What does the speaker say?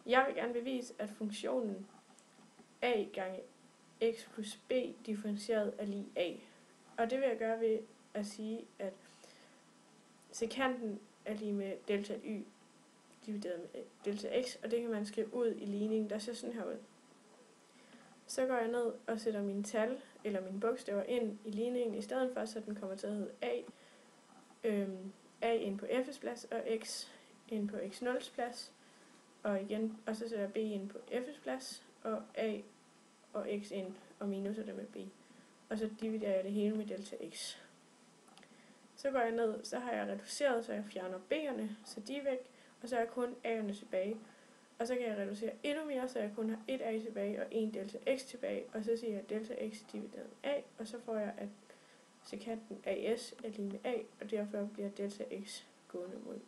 Jeg vil gerne bevise, at funktionen a gange x plus b differentieret er lig a. Og det vil jeg gøre ved at sige, at sekanten er lige med delta y divideret med delta x, og det kan man skrive ud i ligningen, der ser sådan her ud. Så går jeg ned og sætter mine tal, eller mine bogstaver ind i ligningen i stedet for, så den kommer til at hedde a ind på f's plads, og x ind på x0's plads, og så sætter jeg b ind på f's plads, og a og x ind, og minuser det med b. Og så dividerer jeg det hele med delta x. Så går jeg ned, så har jeg reduceret, så jeg fjerner b'erne, så de er væk, og så har jeg kun a'erne tilbage. Og så kan jeg reducere endnu mere, så jeg kun har et a tilbage og en delta x tilbage, og så siger jeg delta x divideret med a, og så får jeg, at sekanten as er lige med a, og derfor bliver delta x gående mod